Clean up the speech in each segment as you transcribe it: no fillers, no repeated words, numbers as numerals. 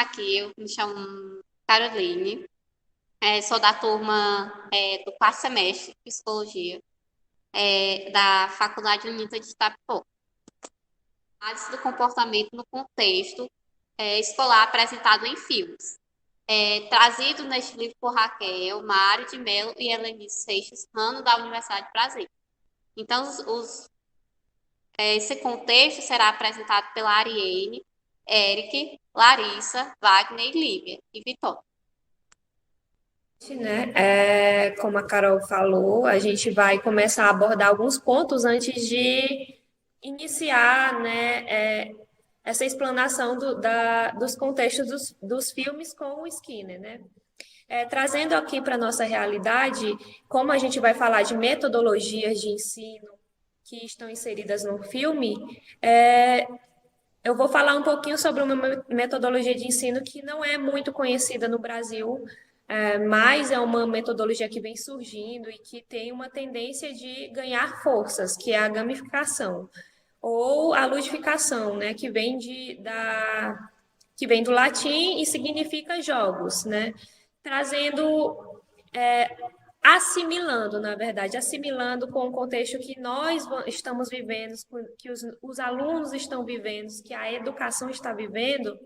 aqui. Eu me chamo Caroline. Sou da turma do quarto semestre de Psicologia da Faculdade Unida de Itapecó. Análise do comportamento no contexto escolar apresentado em filmes. Trazido neste livro por Raquel, Mário de Mello e Helenice Seixas Rano, da Universidade de Brasília. Então, esse contexto será apresentado pela Ariane, Eric, Larissa, Wagner, Lívia e Vitória. Né? Como a Carol falou, a gente vai começar a abordar alguns pontos antes de iniciar, né, essa explanação dos contextos dos filmes com o Skinner, né? Trazendo aqui para a nossa realidade, como a gente vai falar de metodologias de ensino que estão inseridas no filme, eu vou falar um pouquinho sobre uma metodologia de ensino que não é muito conhecida no Brasil, mas é uma metodologia que vem surgindo e que tem uma tendência de ganhar forças, que é a gamificação, ou a ludificação, né, que vem do latim e significa jogos, né? Trazendo assimilando, na verdade, assimilando com o contexto que nós estamos vivendo, que os alunos estão vivendo, que a educação está vivendo,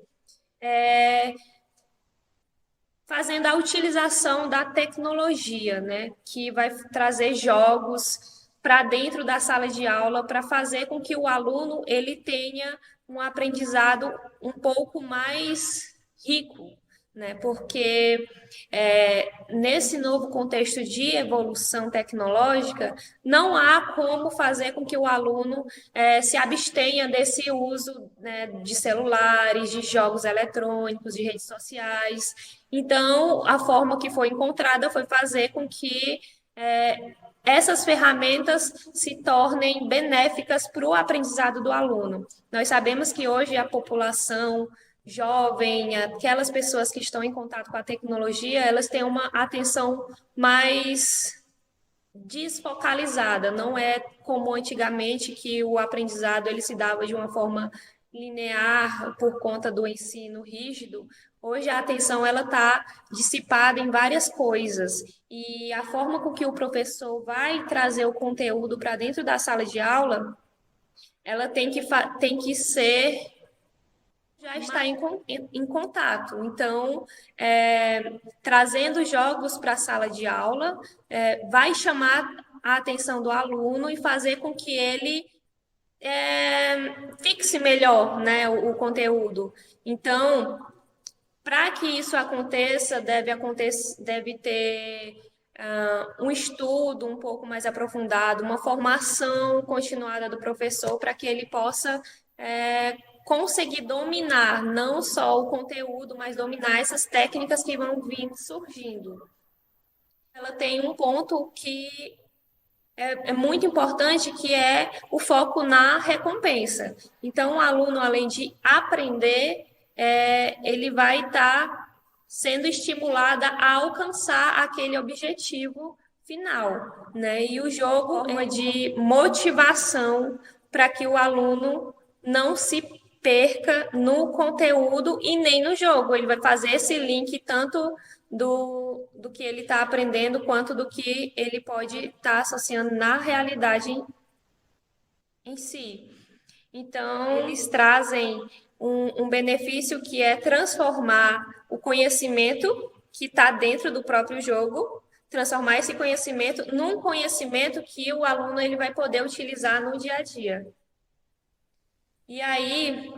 fazendo a utilização da tecnologia, né, que vai trazer jogos para dentro da sala de aula para fazer com que o aluno ele tenha um aprendizado um pouco mais rico, né? Porque nesse novo contexto de evolução tecnológica, não há como fazer com que o aluno se abstenha desse uso, né, de celulares, de jogos eletrônicos, de redes sociais. Então, a forma que foi encontrada foi fazer com que essas ferramentas se tornem benéficas para o aprendizado do aluno. Nós sabemos que hoje a população jovem, aquelas pessoas que estão em contato com a tecnologia, elas têm uma atenção mais desfocalizada, não é como antigamente que o aprendizado ele se dava de uma forma linear por conta do ensino rígido. Hoje a atenção ela está dissipada em várias coisas e a forma com que o professor vai trazer o conteúdo para dentro da sala de aula, ela tem que ser já está em contato. Então, trazendo jogos para a sala de aula, vai chamar a atenção do aluno e fazer com que ele fixe melhor, né, o conteúdo. Então, para que isso aconteça, deve ter um estudo um pouco mais aprofundado, uma formação continuada do professor para que ele possa conseguir dominar não só o conteúdo, mas dominar essas técnicas que vão vir surgindo. Ela tem um ponto que é muito importante, que é o foco na recompensa. Então, o aluno, além de aprender, ele vai estar sendo estimulado a alcançar aquele objetivo final, né? E o jogo é uma de motivação para que o aluno não se perca no conteúdo e nem no jogo. Ele vai fazer esse link tanto do que ele está aprendendo, quanto do que ele pode estar associando na realidade em si. Então, eles trazem um benefício que é transformar o conhecimento que está dentro do próprio jogo, transformar esse conhecimento num conhecimento que o aluno ele vai poder utilizar no dia a dia. E aí,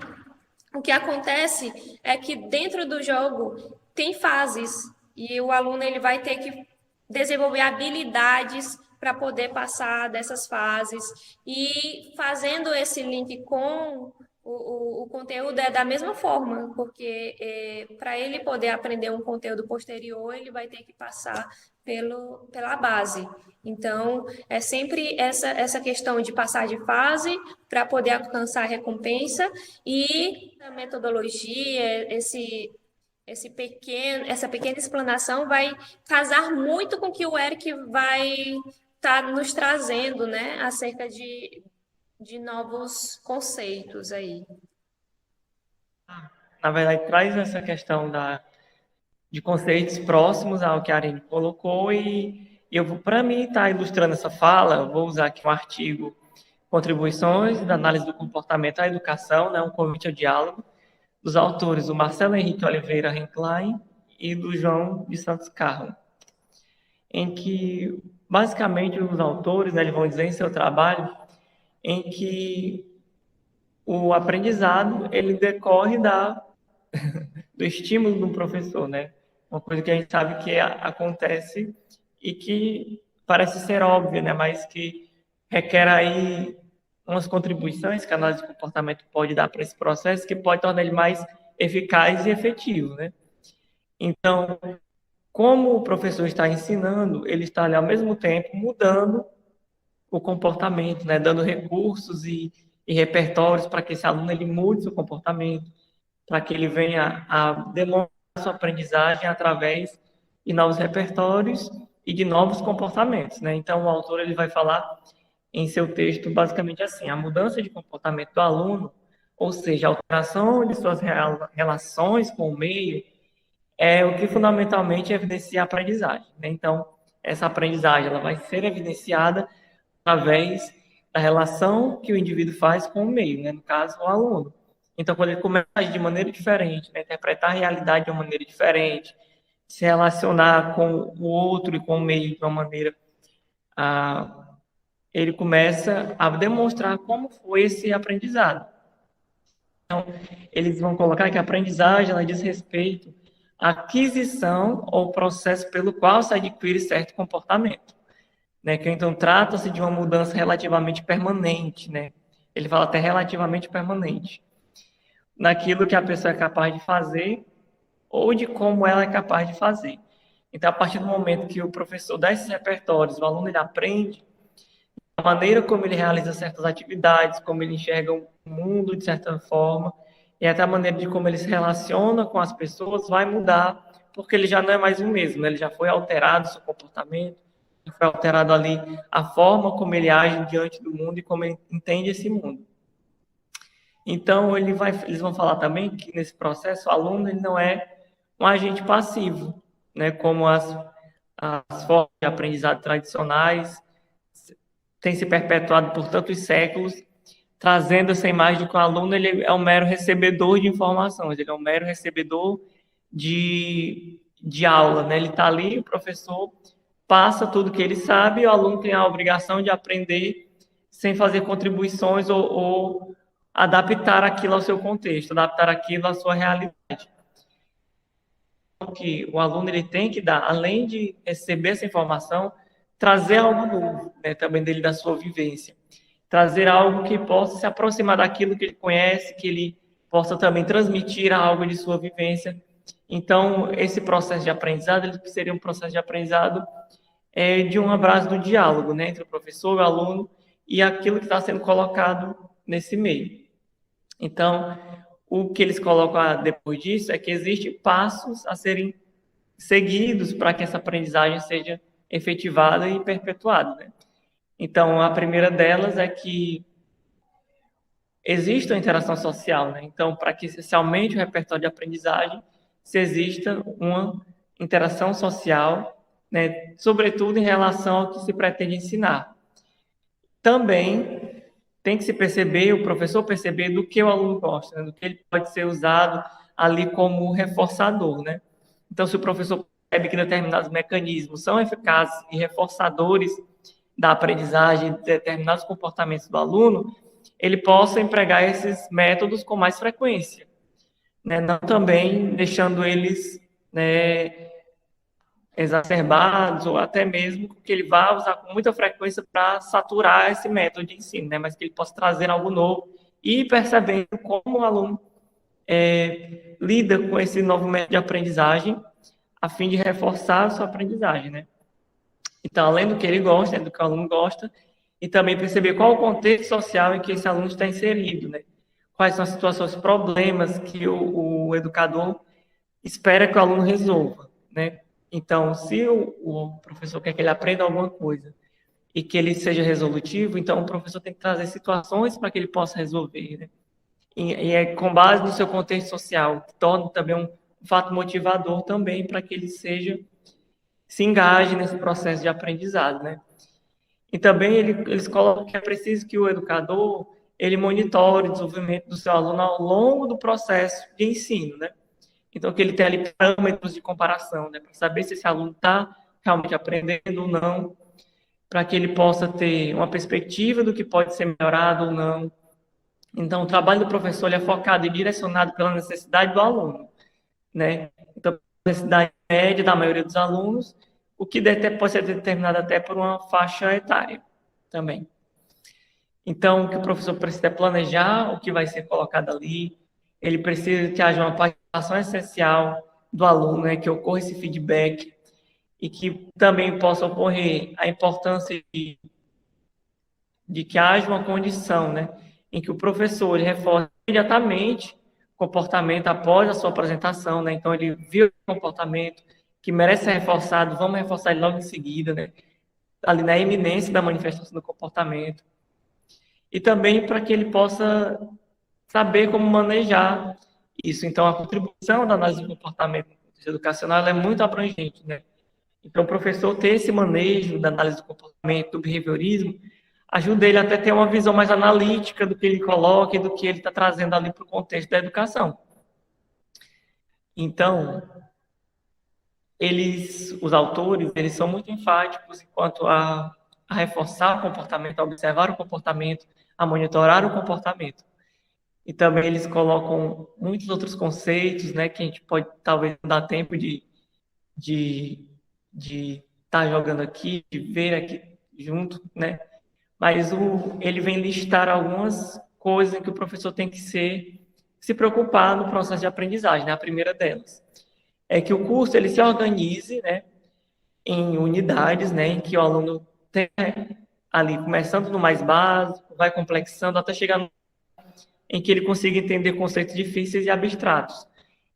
o que acontece é que dentro do jogo tem fases e o aluno ele vai ter que desenvolver habilidades para poder passar dessas fases e fazendo esse link com o conteúdo é da mesma forma, porque para ele poder aprender um conteúdo posterior, ele vai ter que passar pela base. Então, é sempre essa questão de passar de fase para poder alcançar a recompensa e a metodologia, essa pequena explanação vai casar muito com o que o Eric vai estar nos trazendo, né, acerca de novos conceitos aí. na verdade, traz essa questão de conceitos próximos ao que a Arine colocou e eu vou, para mim, estar ilustrando essa fala, eu vou usar aqui um artigo, Contribuições da Análise do Comportamento à Educação, né, um convite ao diálogo, dos autores, o Marcelo Henrique Oliveira Renklein e do João de Santos Carlos, em que, basicamente, os autores, né, eles vão dizer em seu trabalho, em que o aprendizado, ele decorre do estímulo do professor, né? Uma coisa que a gente sabe que acontece e que parece ser óbvia, né? Mas que requer aí umas contribuições que a análise de comportamento pode dar para esse processo, que pode tornar ele mais eficaz e efetivo, né? Então, como o professor está ensinando, ele está ali ao mesmo tempo mudando o comportamento, né? Dando recursos e repertórios para que esse aluno ele mude seu comportamento, para que ele venha a demonstrar sua aprendizagem através de novos repertórios e de novos comportamentos, né? Então, o autor ele vai falar em seu texto basicamente assim: a mudança de comportamento do aluno, ou seja, a alteração de suas relações com o meio, é o que fundamentalmente evidencia a aprendizagem, né? Então, essa aprendizagem ela vai ser evidenciada através da relação que o indivíduo faz com o meio, né? No caso, o aluno. Então, quando ele começa a agir de maneira diferente, né? Interpretar a realidade de uma maneira diferente, se relacionar com o outro e com o meio de uma maneira, ele começa a demonstrar como foi esse aprendizado. Então, eles vão colocar que a aprendizagem ela diz respeito à aquisição ou processo pelo qual se adquire certo comportamento, né? Que então trata-se de uma mudança relativamente permanente, né? Ele fala até relativamente permanente, naquilo que a pessoa é capaz de fazer ou de como ela é capaz de fazer. Então, a partir do momento que o professor dá esses repertórios, o aluno ele aprende a maneira como ele realiza certas atividades, como ele enxerga o mundo de certa forma, e até a maneira de como ele se relaciona com as pessoas vai mudar, porque ele já não é mais o mesmo, né? Ele já foi alterado o seu comportamento, foi alterado ali a forma como ele age diante do mundo e como ele entende esse mundo. Então, eles vão falar também que nesse processo o aluno ele não é um agente passivo, né? Como as formas de aprendizado tradicionais têm se perpetuado por tantos séculos, trazendo essa imagem de que o aluno ele é um mero recebedor de informações, ele é um mero recebedor de aula, né? Ele está ali, o professor passa tudo que ele sabe, e o aluno tem a obrigação de aprender sem fazer contribuições ou adaptar aquilo ao seu contexto, adaptar aquilo à sua realidade. Que o aluno ele tem que dar, além de receber essa informação, trazer algo novo, né, também dele da sua vivência, trazer algo que possa se aproximar daquilo que ele conhece, que ele possa também transmitir algo de sua vivência. Então, esse processo de aprendizado, ele seria um processo de aprendizado de um abraço do diálogo, né, entre o professor, o aluno e aquilo que está sendo colocado nesse meio. Então, o que eles colocam depois disso é que existem passos a serem seguidos para que essa aprendizagem seja efetivada e perpetuada, né? Então, a primeira delas é que exista uma interação social, né? Então, para que se aumente o repertório de aprendizagem, se exista uma interação social, né? Sobretudo em relação ao que se pretende ensinar. Também tem que se perceber, o professor perceber do que o aluno gosta, né? Do que ele pode ser usado ali como reforçador, né? Então, se o professor percebe que determinados mecanismos são eficazes e reforçadores da aprendizagem de determinados comportamentos do aluno, ele possa empregar esses métodos com mais frequência, né? Não também deixando eles, né, exacerbados ou até mesmo que ele vá usar com muita frequência para saturar esse método de ensino, né? Mas que ele possa trazer algo novo e ir percebendo como o aluno lida com esse novo método de aprendizagem a fim de reforçar a sua aprendizagem, né? Então, além do que ele gosta, né, do que o aluno gosta, e também perceber qual o contexto social em que esse aluno está inserido, né? Quais são as situações, problemas que o educador espera que o aluno resolva, né? Então, se o professor quer que ele aprenda alguma coisa e que ele seja resolutivo, então o professor tem que trazer situações para que ele possa resolver, né? e é com base no seu contexto social, que torna também um fato motivador também para que ele se engaje nesse processo de aprendizado, né? E também eles colocam que é preciso que o educador ele monitore o desenvolvimento do seu aluno ao longo do processo de ensino, né? Então, que ele tenha ali parâmetros de comparação, né? Para saber se esse aluno está realmente aprendendo ou não, para que ele possa ter uma perspectiva do que pode ser melhorado ou não. Então, o trabalho do professor ele é focado e direcionado pela necessidade do aluno, né? Então, a necessidade média da maioria dos alunos, o que pode ser determinado até por uma faixa etária também. Então, o que o professor precisa é planejar o que vai ser colocado ali, ele precisa que haja uma participação essencial do aluno, né, que ocorra esse feedback e que também possa ocorrer a importância de que haja uma condição, né, em que o professor ele reforce imediatamente o comportamento após a sua apresentação, né, então ele viu o comportamento que merece ser reforçado, vamos reforçar ele logo em seguida, né, ali na iminência da manifestação do comportamento, e também para que ele possa saber como manejar isso. Então, a contribuição da análise do comportamento no contexto educacional é muito abrangente, né? Então, o professor ter esse manejo da análise do comportamento, do behaviorismo, ajuda ele até a ter uma visão mais analítica do que ele coloca e do que ele está trazendo ali para o contexto da educação. Então, os autores, eles são muito enfáticos quanto a reforçar o comportamento, a observar o comportamento, a monitorar o comportamento. E também eles colocam muitos outros conceitos, né, que a gente pode talvez não dar tempo de estar jogando aqui, de ver aqui junto, né? Mas ele vem listar algumas coisas em que o professor tem que se preocupar no processo de aprendizagem, né? A primeira delas é que o curso ele se organize, né, em unidades, né, em que o aluno tem ali começando no mais básico, vai complexando até chegar no em que ele consiga entender conceitos difíceis e abstratos.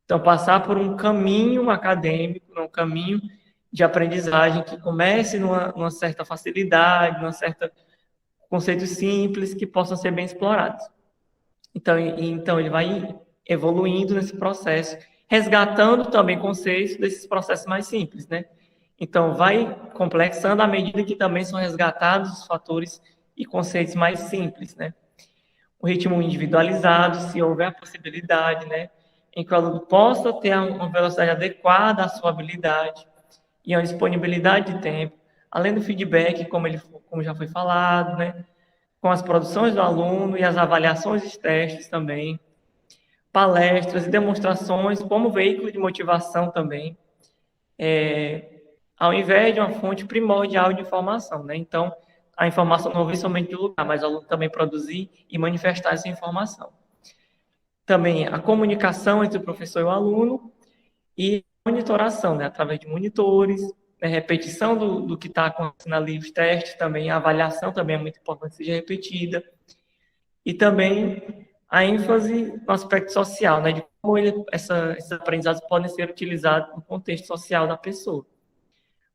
Então, passar por um caminho acadêmico, um caminho de aprendizagem que comece numa certa facilidade, numa certa conceitos simples que possam ser bem explorados. Então ele vai evoluindo nesse processo, resgatando também conceitos desses processos mais simples, né? Então, vai complexando à medida que também são resgatados os fatores e conceitos mais simples, né? O ritmo individualizado, se houver a possibilidade, né, em que o aluno possa ter uma velocidade adequada à sua habilidade e uma disponibilidade de tempo, além do feedback, como já foi falado, né, com as produções do aluno e as avaliações dos testes também, palestras e demonstrações como veículo de motivação também, ao invés de uma fonte primordial de informação, né? Então, a informação não vem somente do lugar, mas o aluno também produzir e manifestar essa informação. Também a comunicação entre o professor e o aluno e a monitoração, né? Através de monitores, né? Repetição do que está acontecendo ali, os testes também, a avaliação também é muito importante que seja repetida. E também a ênfase no aspecto social, né? De como esses aprendizados podem ser utilizados no contexto social da pessoa.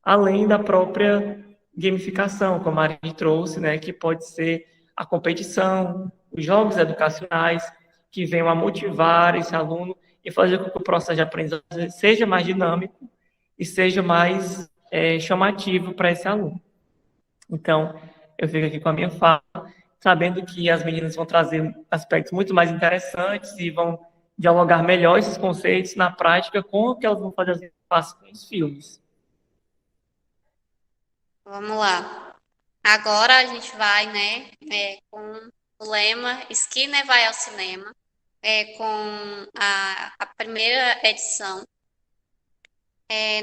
Além da própria gamificação, como a Ari trouxe, né, que pode ser a competição, os jogos educacionais, que venham a motivar esse aluno e fazer com que o processo de aprendizagem seja mais dinâmico e seja mais chamativo para esse aluno. Então, eu fico aqui com a minha fala, sabendo que as meninas vão trazer aspectos muito mais interessantes e vão dialogar melhor esses conceitos na prática com o que elas vão fazer com os filmes. Vamos lá. Agora a gente vai, né, com o lema Skinner vai ao cinema, com a primeira edição,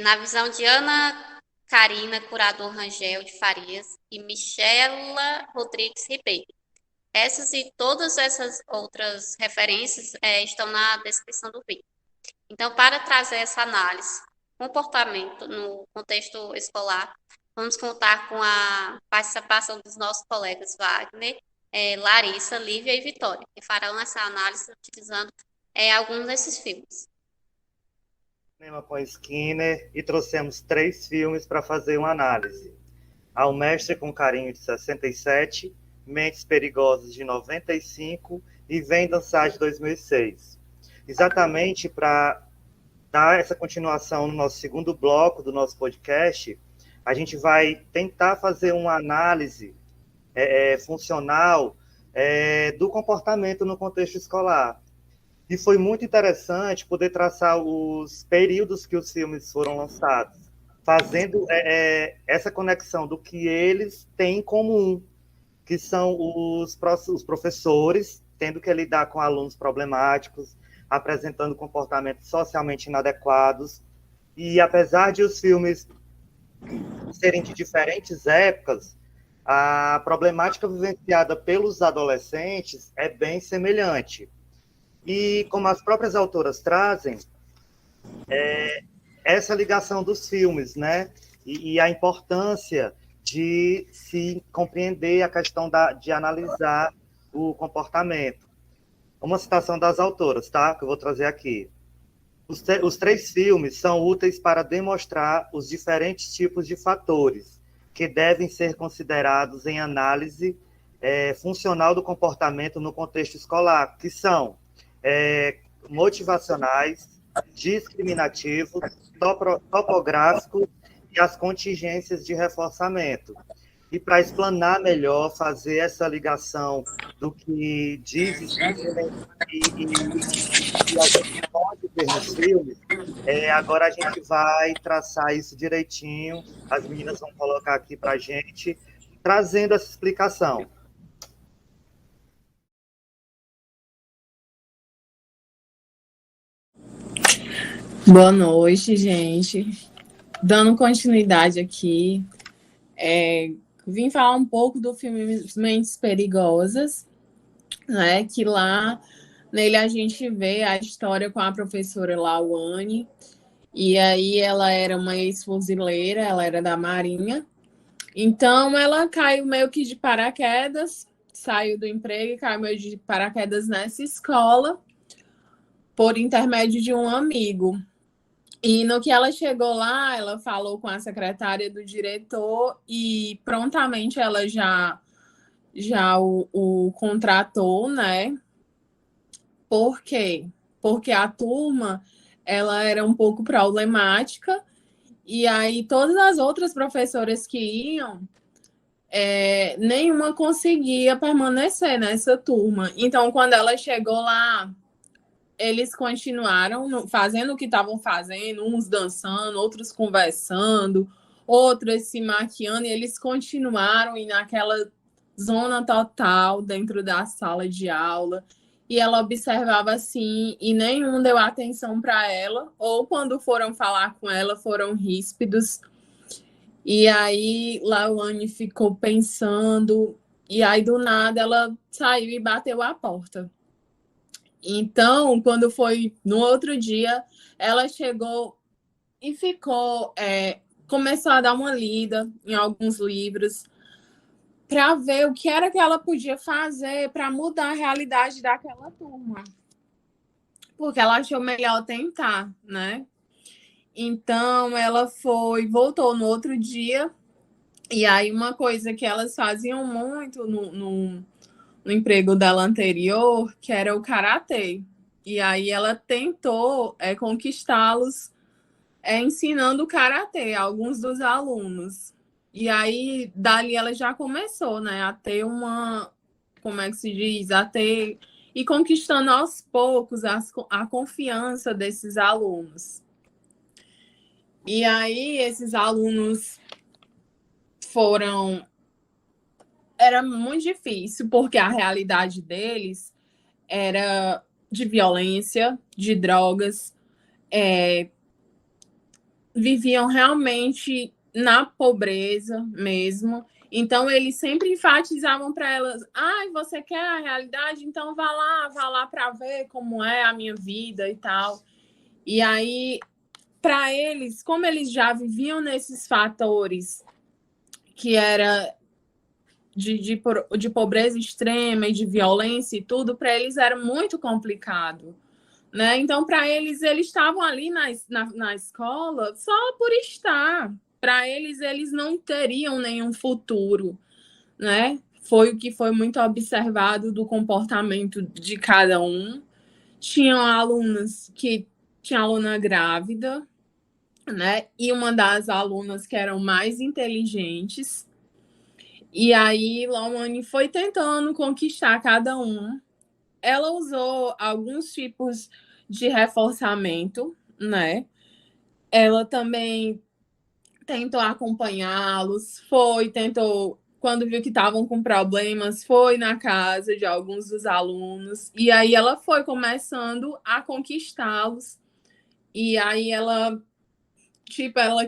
na visão de Ana Karina Curador Rangel de Farias e Michela Rodrigues Ribeiro. Essas e todas essas outras referências estão na descrição do vídeo. Então, para trazer essa análise, comportamento no contexto escolar, vamos contar com a participação dos nossos colegas Wagner, Larissa, Lívia e Vitória, que farão essa análise utilizando alguns desses filmes. Cinema com Skinner e trouxemos 3 filmes para fazer uma análise. Ao Mestre com Carinho, de 67, Mentes Perigosas, de 95 e Vem Dançar, de 2006. Exatamente para dar essa continuação no nosso segundo bloco do nosso podcast, a gente vai tentar fazer uma análise funcional do comportamento no contexto escolar. E foi muito interessante poder traçar os períodos que os filmes foram lançados, fazendo essa conexão do que eles têm em comum, que são os professores tendo que lidar com alunos problemáticos, apresentando comportamentos socialmente inadequados. E apesar de os filmes serem de diferentes épocas, a problemática vivenciada pelos adolescentes é bem semelhante. E como as próprias autoras trazem, essa ligação dos filmes, né? E a importância de se compreender a questão de analisar o comportamento. Uma citação das autoras, tá? Que eu vou trazer aqui. Os 3 filmes são úteis para demonstrar os diferentes tipos de fatores que devem ser considerados em análise funcional do comportamento no contexto escolar, que são motivacionais, discriminativos, topográficos e as contingências de reforçamento. E para explanar melhor, fazer essa ligação do que diz e a gente pode ver nos filmes, agora a gente vai traçar isso direitinho, as meninas vão colocar aqui para a gente, trazendo essa explicação. Boa noite, gente. Dando continuidade aqui, vim falar um pouco do filme Mentes Perigosas, né? Que lá nele a gente vê a história com a professora Lawane, e aí ela era uma ex-fuzileira, ela era da Marinha, então ela caiu meio que de paraquedas, saiu do emprego e caiu meio de paraquedas nessa escola, por intermédio de um amigo. E no que ela chegou lá, ela falou com a secretária do diretor e prontamente ela já o contratou, né? Por quê? Porque a turma ela era um pouco problemática e aí todas as outras professoras que iam, nenhuma conseguia permanecer nessa turma. Então, quando ela chegou lá, eles continuaram fazendo o que estavam fazendo, uns dançando, outros conversando, outras se maquiando, e eles continuaram naquela zona total dentro da sala de aula. E ela observava assim, e nenhum deu atenção para ela, ou quando foram falar com ela, foram ríspidos. E aí Lawane ficou pensando, e aí do nada ela saiu e bateu a porta. Então, quando foi no outro dia, ela chegou e começou a dar uma lida em alguns livros para ver o que era que ela podia fazer para mudar a realidade daquela turma. Porque ela achou melhor tentar, né? Então, ela voltou no outro dia, e aí uma coisa que elas faziam muito no emprego dela anterior, que era o karatê. E aí ela tentou conquistá-los ensinando o karatê a alguns dos alunos. E aí, dali ela já começou, né, a ter como é que se diz? E conquistando aos poucos a confiança desses alunos. E aí, esses alunos era muito difícil, porque a realidade deles era de violência, de drogas, viviam realmente na pobreza mesmo. Então, eles sempre enfatizavam para elas: você quer a realidade? Então vá lá para ver como é a minha vida e tal. E aí, para eles, como eles já viviam nesses fatores que era de pobreza extrema e de violência e tudo, para eles era muito complicado, né? Então, para eles estavam ali na escola só por estar. Para eles não teriam nenhum futuro, né? foi o que foi muito observado do comportamento de cada um. Tinham alunas que tinha aluna grávida, né? E uma das alunas que eram mais inteligentes. E aí, Lawane foi tentando conquistar cada um. Ela usou alguns tipos de reforçamento, né? Ela também tentou acompanhá-los, tentou, quando viu que estavam com problemas, foi na casa de alguns dos alunos, e aí ela foi começando a conquistá-los, e aí ela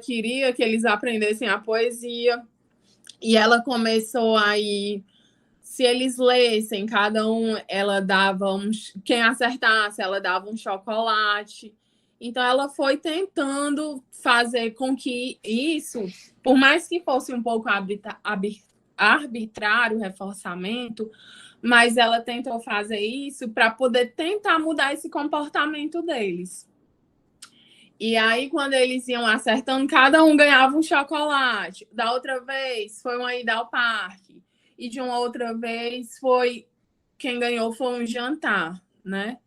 queria que eles aprendessem a poesia, e ela começou aí, se eles lessem, cada um, ela dava quem acertasse, ela dava um chocolate. Então, ela foi tentando fazer com que isso, por mais que fosse um pouco arbitrário o reforçamento, mas ela tentou fazer isso para poder tentar mudar esse comportamento deles. E aí, quando eles iam acertando, cada um ganhava um chocolate. Da outra vez, foi uma ida ao parque. E de uma outra vez, quem ganhou foi um jantar, né?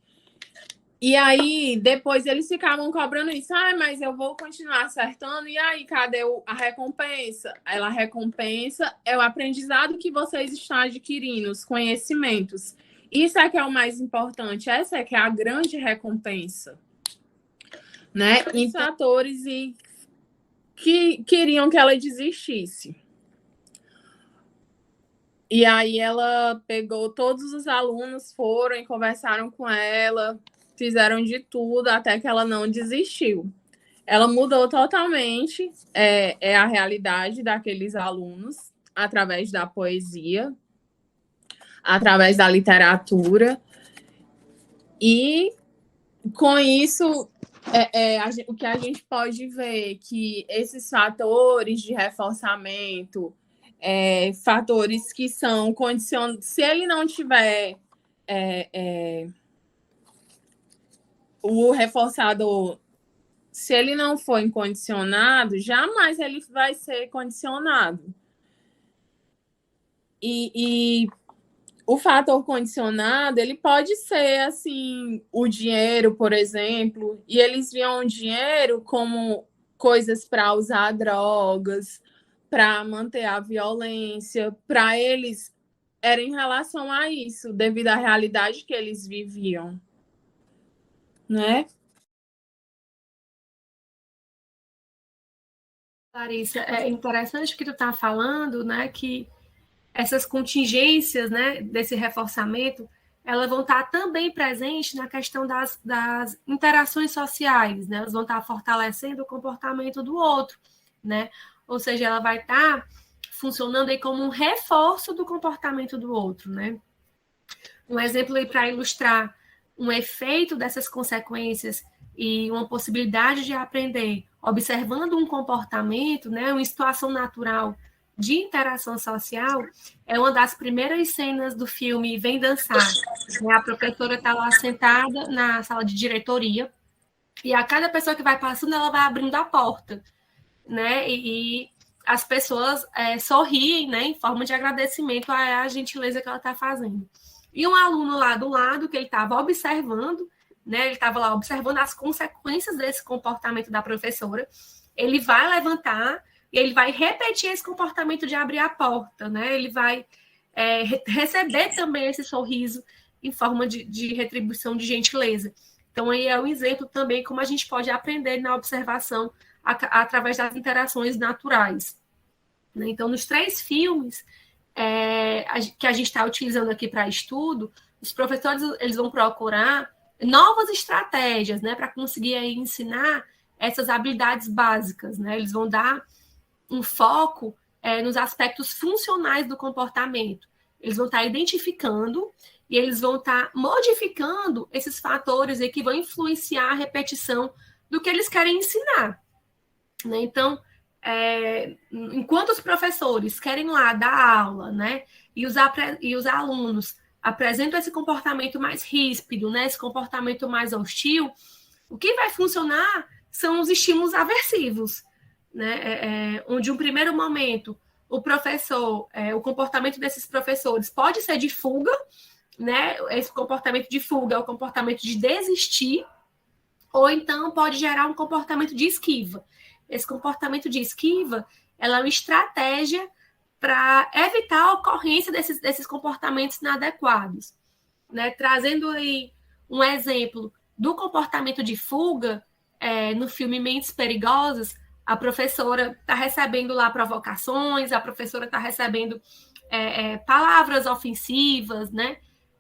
E aí, depois eles ficavam cobrando isso. Mas eu vou continuar acertando. E aí, cadê a recompensa? A recompensa é o aprendizado que vocês estão adquirindo, os conhecimentos. Isso é que é o mais importante. Essa é que é a grande recompensa, né? Então, atores que queriam que ela desistisse. E aí ela pegou todos os alunos, foram e conversaram com ela, fizeram de tudo até que ela não desistiu. Ela mudou totalmente a realidade daqueles alunos através da poesia, através da literatura. E com isso, o que a gente pode ver é que esses fatores de reforçamento, fatores que são condicionados, se ele não tiver o reforçador, se ele não for incondicionado, jamais ele vai ser condicionado. E o fator condicionado, ele pode ser, assim, o dinheiro, por exemplo, e eles viam o dinheiro como coisas para usar drogas, para manter a violência, para eles era em relação a isso, devido à realidade que eles viviam, né? Larissa, é interessante que tu está falando, né, que essas contingências, né, desse reforçamento, elas vão estar também presentes na questão das interações sociais, né? Elas vão estar fortalecendo o comportamento do outro, né? Ou seja, ela vai estar funcionando aí como um reforço do comportamento do outro, né? Um exemplo aí para ilustrar um efeito dessas consequências e uma possibilidade de aprender observando um comportamento, né, uma situação natural de interação social, é uma das primeiras cenas do filme Vem Dançar. A professora está lá sentada na sala de diretoria e a cada pessoa que vai passando, ela vai abrindo a porta, né? E as pessoas sorriem, né, em forma de agradecimento à gentileza que ela está fazendo. E um aluno lá do lado, que ele estava observando, né, ele estava lá observando as consequências desse comportamento da professora, ele vai levantar e ele vai repetir esse comportamento de abrir a porta, né? Ele vai receber também esse sorriso em forma de retribuição de gentileza. Então, aí é um exemplo também como a gente pode aprender na observação através das interações naturais. Então, nos 3 filmes que a gente está utilizando aqui para estudo, os professores eles vão procurar novas estratégias, né, para conseguir aí ensinar essas habilidades básicas, né? Eles vão dar um foco nos aspectos funcionais do comportamento. Eles vão estar identificando e eles vão estar modificando esses fatores aí que vão influenciar a repetição do que eles querem ensinar, né? Então, enquanto os professores querem lá dar aula, né, e os alunos apresentam esse comportamento mais ríspido, né, esse comportamento mais hostil, o que vai funcionar são os estímulos aversivos, né, onde um primeiro momento o professor, o comportamento desses professores pode ser de fuga, né? Esse comportamento de fuga é o comportamento de desistir, ou então pode gerar um comportamento de esquiva. Esse comportamento de esquiva, ela é uma estratégia para evitar a ocorrência desses comportamentos inadequados, né? Trazendo aí um exemplo do comportamento de fuga, no filme Mentes Perigosas, a professora está recebendo lá provocações, a professora está recebendo palavras ofensivas, né?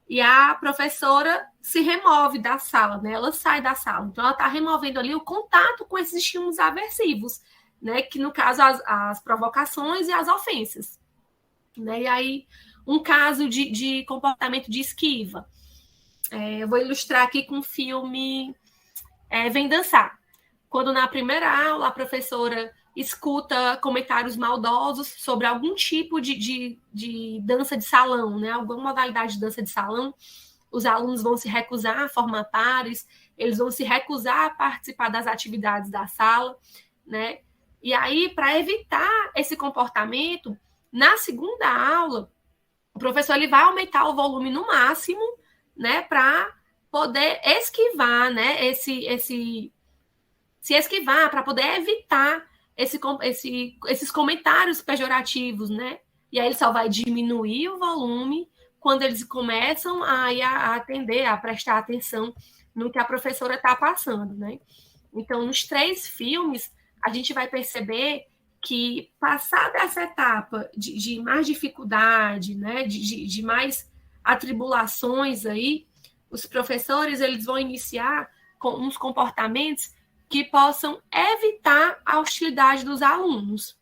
E a professora se remove da sala, né? Ela sai da sala. Então, ela está removendo ali o contato com esses estímulos aversivos, né? Que, no caso, as provocações e as ofensas. Né? E aí, um caso de comportamento de esquiva. Eu vou ilustrar aqui com o filme Vem Dançar. Quando, na primeira aula, a professora escuta comentários maldosos sobre algum tipo de dança de salão, né? Alguma modalidade de dança de salão, os alunos vão se recusar a formar pares, eles vão se recusar a participar das atividades da sala, né? E aí, para evitar esse comportamento, na segunda aula, o professor ele vai aumentar o volume no máximo, né? Para poder esquivar, né? Se esquivar, para poder evitar esses comentários pejorativos, né? E aí ele só vai diminuir o volume quando eles começam a atender, a prestar atenção no que a professora está passando, né? Então, nos 3 filmes, a gente vai perceber que, passada essa etapa de mais dificuldade, né? De mais atribulações aí, os professores eles vão iniciar com uns comportamentos que possam evitar a hostilidade dos alunos,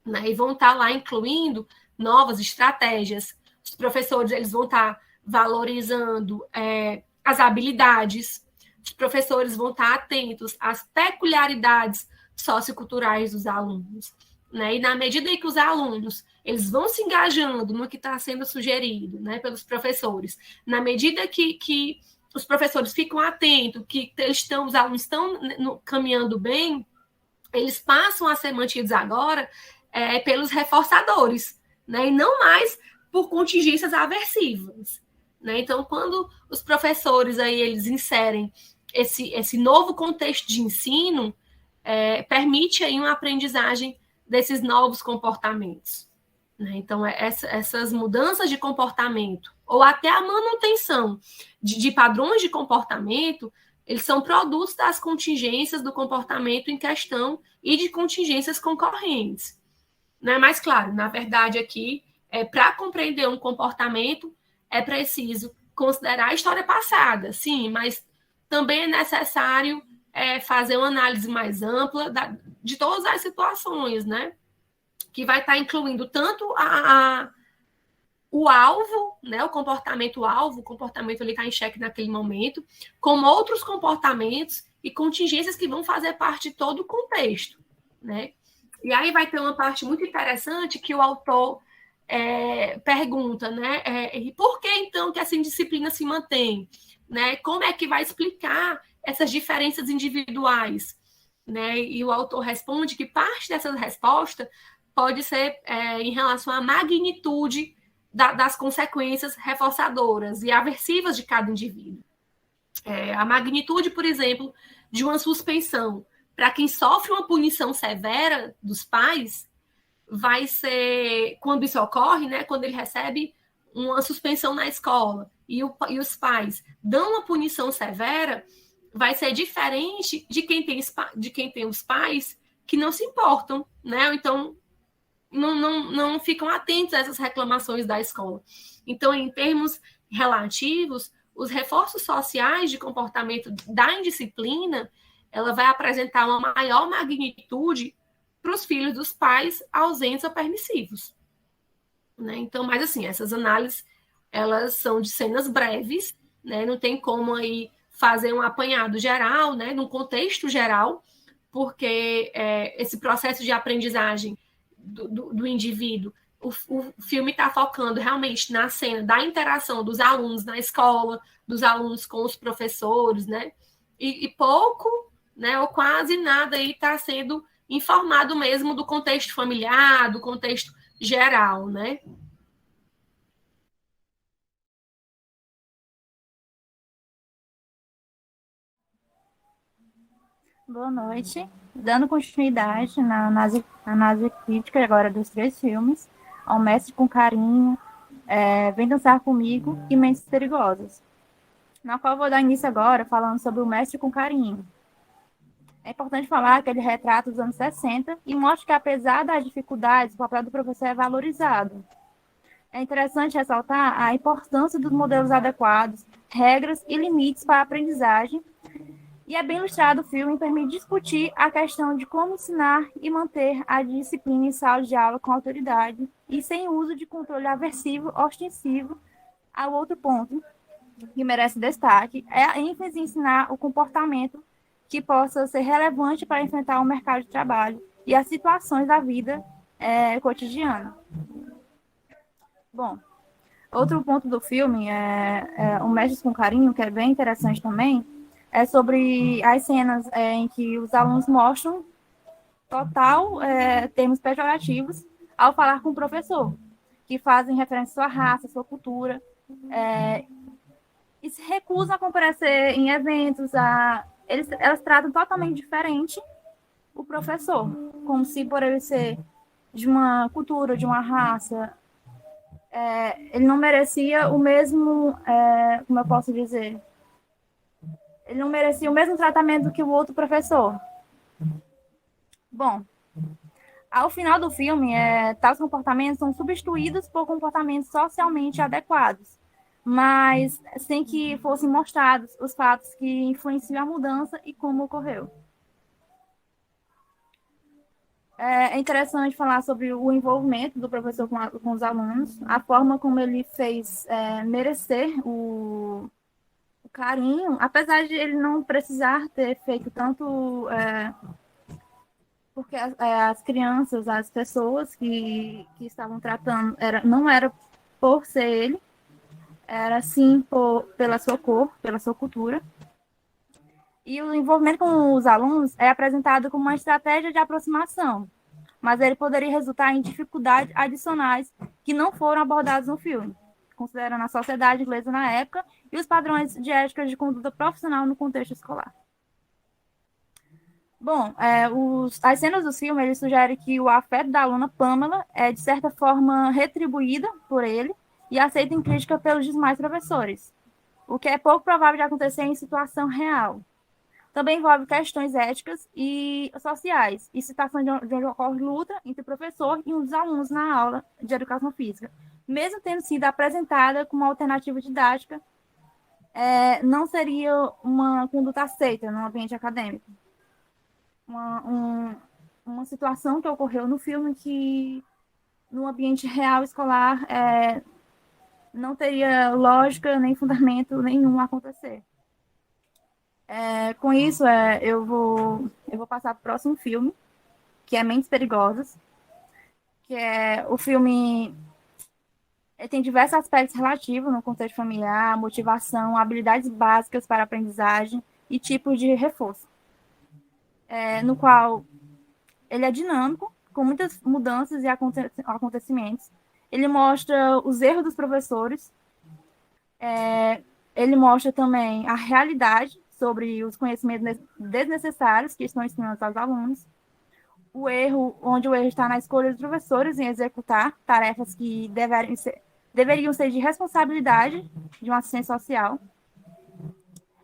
né? E vão estar lá incluindo novas estratégias. Os professores eles vão estar valorizando as habilidades, os professores vão estar atentos às peculiaridades socioculturais dos alunos, né? E na medida em que os alunos eles vão se engajando no que está sendo sugerido, né, pelos professores, na medida que os professores ficam atentos, que os alunos estão caminhando bem, eles passam a ser mantidos agora pelos reforçadores, né? E não mais por contingências aversivas, né? Então, quando os professores aí, eles inserem esse novo contexto de ensino, permite aí uma aprendizagem desses novos comportamentos, né? Então, essas mudanças de comportamento, ou até a manutenção de padrões de comportamento, eles são produtos das contingências do comportamento em questão e de contingências concorrentes, né? Mas, claro, na verdade, aqui, para compreender um comportamento, é preciso considerar a história passada, sim, mas também é necessário fazer uma análise mais ampla de todas as situações, né? Que vai estar incluindo tanto o alvo, né, o comportamento ele está em xeque naquele momento, como outros comportamentos e contingências que vão fazer parte de todo o contexto, né? E aí vai ter uma parte muito interessante que o autor pergunta, né? E por que, então, que essa indisciplina se mantém? Né? Como é que vai explicar essas diferenças individuais? Né? E o autor responde que parte dessa resposta pode ser em relação à magnitude das consequências reforçadoras e aversivas de cada indivíduo. A magnitude, por exemplo, de uma suspensão para quem sofre uma punição severa dos pais vai ser, quando isso ocorre, né, quando ele recebe uma suspensão na escola e os pais dão uma punição severa, vai ser diferente de quem tem os pais que não se importam, né? Então, não ficam atentos a essas reclamações da escola. Então, em termos relativos, os reforços sociais de comportamento da indisciplina, ela vai apresentar uma maior magnitude para os filhos dos pais ausentes ou permissivos. Né? Então, mas assim, essas análises, elas são de cenas breves, né? Não tem como aí fazer um apanhado geral, né? Num contexto geral, porque esse processo de aprendizagem do indivíduo, o filme está focando realmente na cena da interação dos alunos na escola, dos alunos com os professores, né? E pouco, né, ou quase nada aí está sendo informado mesmo do contexto familiar, do contexto geral, né? Boa noite. Dando continuidade na análise crítica agora dos 3 filmes, Ao Mestre com Carinho, Vem Dançar Comigo e Mentes Perigosas, na qual eu vou dar início agora falando sobre O Mestre com Carinho. É importante falar que ele retrata os anos 60 e mostra que, apesar das dificuldades, o papel do professor é valorizado. É interessante ressaltar a importância dos modelos adequados, regras e limites para a aprendizagem. E é bem ilustrado o filme, permite discutir a questão de como ensinar e manter a disciplina em sala de aula com autoridade e sem uso de controle aversivo, ostensivo. Ao outro ponto que merece destaque é a ênfase em ensinar o comportamento que possa ser relevante para enfrentar o mercado de trabalho e as situações da vida cotidiana. Bom, outro ponto do filme é O Mestre com Carinho, que é bem interessante também, é sobre as cenas em que os alunos mostram total termos pejorativos ao falar com o professor, que fazem referência à sua raça, à sua cultura, e se recusam a comparecer em eventos. Elas tratam totalmente diferente o professor, como se por ele ser de uma cultura, de uma raça, ele não merecia o mesmo, como eu posso dizer, ele não merecia o mesmo tratamento que o outro professor. Bom, ao final do filme, tais comportamentos são substituídos por comportamentos socialmente adequados, mas sem que fossem mostrados os fatos que influenciam a mudança e como ocorreu. É interessante falar sobre o envolvimento do professor com os alunos, a forma como ele fez merecer o carinho, apesar de ele não precisar ter feito tanto, porque as crianças, as pessoas que estavam tratando, não era por ser ele, era sim pela sua cor, pela sua cultura. E o envolvimento com os alunos é apresentado como uma estratégia de aproximação, mas ele poderia resultar em dificuldades adicionais que não foram abordadas no filme, considerando a sociedade inglesa na época e os padrões de ética de conduta profissional no contexto escolar. Bom, as cenas do filme eles sugerem que o afeto da aluna Pamela é, de certa forma, retribuída por ele e aceita em crítica pelos demais professores, o que é pouco provável de acontecer em situação real. Também envolve questões éticas e sociais, e citação de onde ocorre luta entre o professor e um dos alunos na aula de educação física. Mesmo tendo sido apresentada como alternativa didática, não seria uma conduta aceita no ambiente acadêmico. Uma situação que ocorreu no filme que, no ambiente real escolar, não teria lógica nem fundamento nenhum a acontecer. Com isso, eu vou passar para o próximo filme, que é Mentes Perigosas, que o filme tem diversos aspectos relativos no contexto familiar, motivação, habilidades básicas para a aprendizagem e tipos de reforço, no qual ele é dinâmico, com muitas mudanças e acontecimentos. Ele mostra os erros dos professores, ele mostra também a realidade sobre os conhecimentos desnecessários que estão ensinando aos alunos, onde o erro está na escolha dos professores em executar tarefas que deveriam ser de responsabilidade de um assistente social.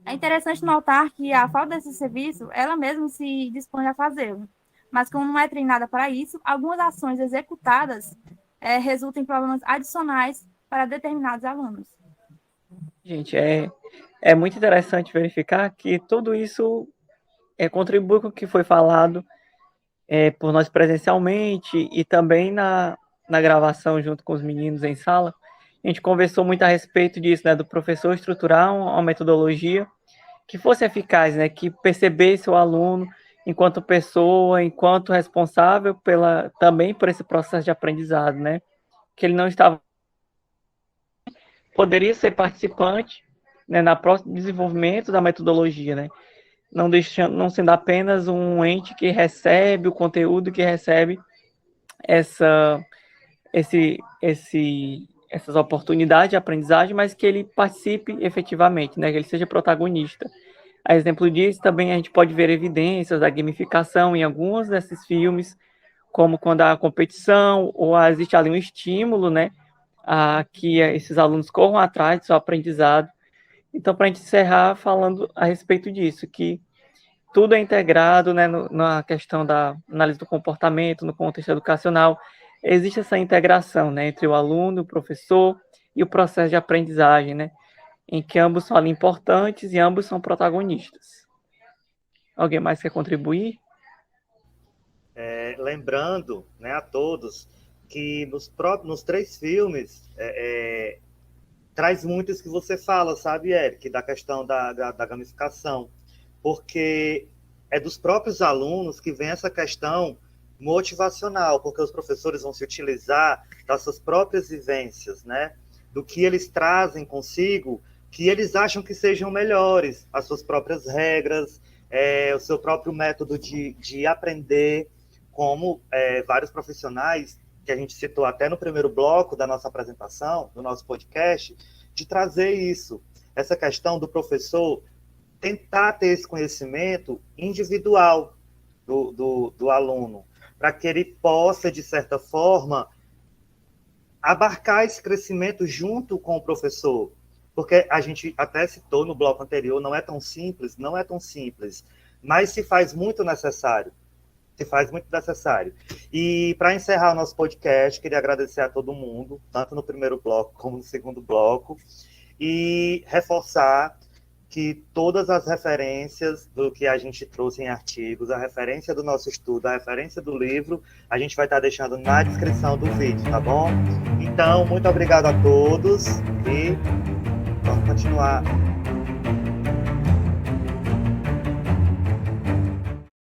É interessante notar que a falta desse serviço, ela mesma se dispõe a fazê-lo, mas como não é treinada para isso, algumas ações executadas resultam em problemas adicionais para determinados alunos. Gente, é muito interessante verificar que tudo isso contribui com o que foi falado por nós presencialmente e também na gravação junto com os meninos em sala. A gente conversou muito a respeito disso, né, do professor estruturar uma metodologia que fosse eficaz, né, que percebesse o aluno enquanto pessoa, enquanto responsável também por esse processo de aprendizado, né, que ele não estava... Poderia ser participante, né, na próximo desenvolvimento da metodologia, né? Não sendo apenas um ente que recebe o conteúdo, que recebe essas oportunidades de aprendizagem, mas que ele participe efetivamente, né? Que ele seja protagonista. A exemplo disso, também a gente pode ver evidências da gamificação em alguns desses filmes, como quando há competição ou existe ali um estímulo, né, a que esses alunos corram atrás do seu aprendizado. Então, para a gente encerrar falando a respeito disso, que tudo é integrado, né, na questão da análise do comportamento, no contexto educacional, existe essa integração, né, entre o aluno, o professor e o processo de aprendizagem, né, em que ambos são ali importantes e ambos são protagonistas. Alguém mais quer contribuir? Lembrando, né, a todos que nos 3 filmes traz muito isso que você fala, sabe, Eric, da questão da gamificação, porque é dos próprios alunos que vem essa questão motivacional, porque os professores vão se utilizar das suas próprias vivências, né, do que eles trazem consigo, que eles acham que sejam melhores, as suas próprias regras, o seu próprio método de aprender, como vários profissionais que a gente citou até no primeiro bloco da nossa apresentação, do nosso podcast, de trazer isso, essa questão do professor tentar ter esse conhecimento individual do aluno, para que ele possa, de certa forma, abarcar esse crescimento junto com o professor. Porque a gente até citou no bloco anterior, não é tão simples, mas se faz muito necessário. E para encerrar o nosso podcast, queria agradecer a todo mundo, tanto no primeiro bloco como no segundo bloco, e reforçar que todas as referências do que a gente trouxe em artigos, a referência do nosso estudo, a referência do livro, a gente vai estar deixando na descrição do vídeo, tá bom? Então, muito obrigado a todos e vamos continuar